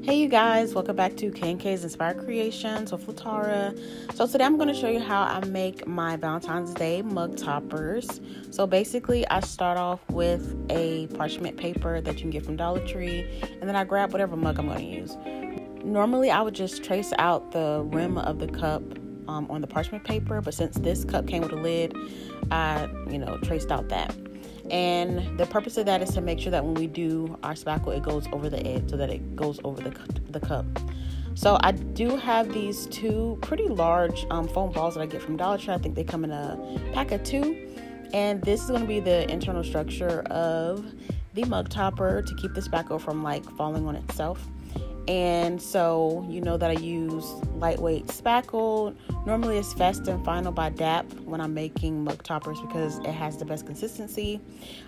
Hey you guys, welcome back to K&K's Inspired Creations with Latara. So today I'm going to show you how I make my Valentine's Day mug toppers. So basically I start off with a parchment paper that you can get from Dollar Tree, and then I grab whatever mug I'm going to use. Normally I would just trace out the rim of the cup on the parchment paper, but since this cup came with a lid, I traced out that. And the purpose of that is to make sure that when we do our spackle, it goes over the edge so that it goes over the cup. So I do have these two pretty large foam balls that I get from Dollar Tree. I think they come in a pack of 2. And this is going to be the internal structure of the mug topper to keep the spackle from falling on itself. And so you know that I use lightweight spackle. Normally it's Fast and Final by DAP when I'm making mug toppers because it has the best consistency.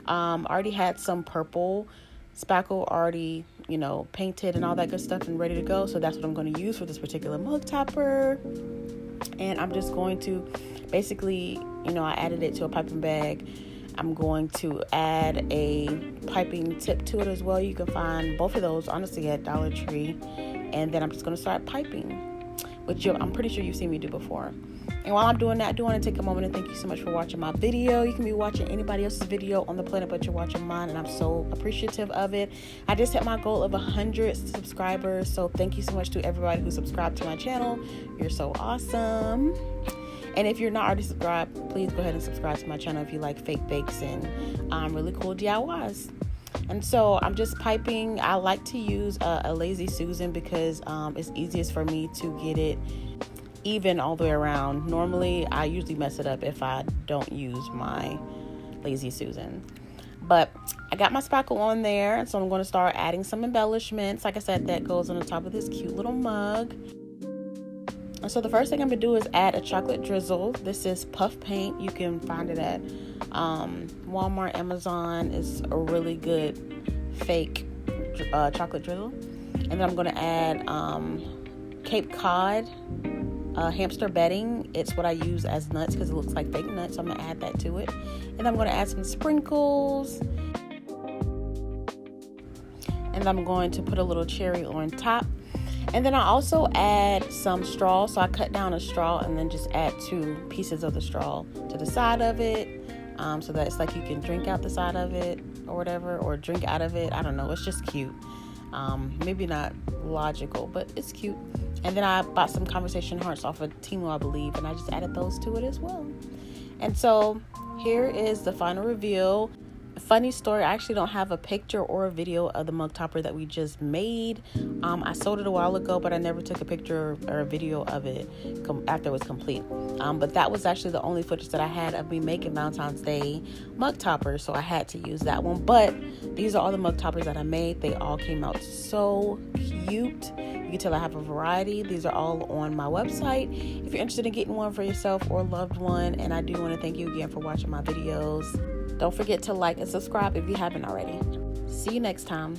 I already had some purple spackle already, painted and all that good stuff and ready to go. So that's what I'm going to use for this particular mug topper. And I'm just going to basically, I added it to a piping bag. I'm going to add a piping tip to it as well. You can find both of those, honestly, at Dollar Tree. And then I'm just going to start piping, which I'm pretty sure you've seen me do before. And while I'm doing that, I do want to take a moment and thank you so much for watching my video. You can be watching anybody else's video on the planet, but you're watching mine, and I'm so appreciative of it. I just hit my goal of 100 subscribers, so thank you so much to everybody who subscribed to my channel. You're so awesome. And if you're not already subscribed, please go ahead and subscribe to my channel if you like fake bakes and really cool DIYs. And so I'm just piping. I like to use a Lazy Susan because it's easiest for me to get it even all the way around. Normally, I usually mess it up if I don't use my Lazy Susan. But I got my spackle on there, and so I'm going to start adding some embellishments. Like I said, that goes on the top of this cute little mug. And so the first thing I'm going to do is add a chocolate drizzle. This is puff paint. You can find it at Walmart, Amazon. It's a really good fake chocolate drizzle. And then I'm going to add Cape Cod hamster bedding. It's what I use as nuts because it looks like fake nuts. So I'm going to add that to it. And I'm going to add some sprinkles. And I'm going to put a little cherry on top. And then I also add some straw. So I cut down a straw and then just add 2 pieces of the straw to the side of it. So that it's like you can drink out the side of it or whatever, or drink out of it. I don't know. It's just cute. Maybe not logical, but it's cute. And then I bought some conversation hearts off of Temu, I believe, and I just added those to it as well. And so here is the final reveal. Funny story, I actually don't have a picture or a video of the mug topper that we just made. I sold it a while ago, but I never took a picture or a video of it after it was complete. But that was actually the only footage that I had of me making Valentine's Day mug toppers, so I had to use that one. But these are all the mug toppers that I made. They all came out so cute. You can tell I have a variety. These are all on my website if you're interested in getting one for yourself or a loved one. And I do want to thank you again for watching my videos. Don't forget to like and subscribe if you haven't already. See you next time.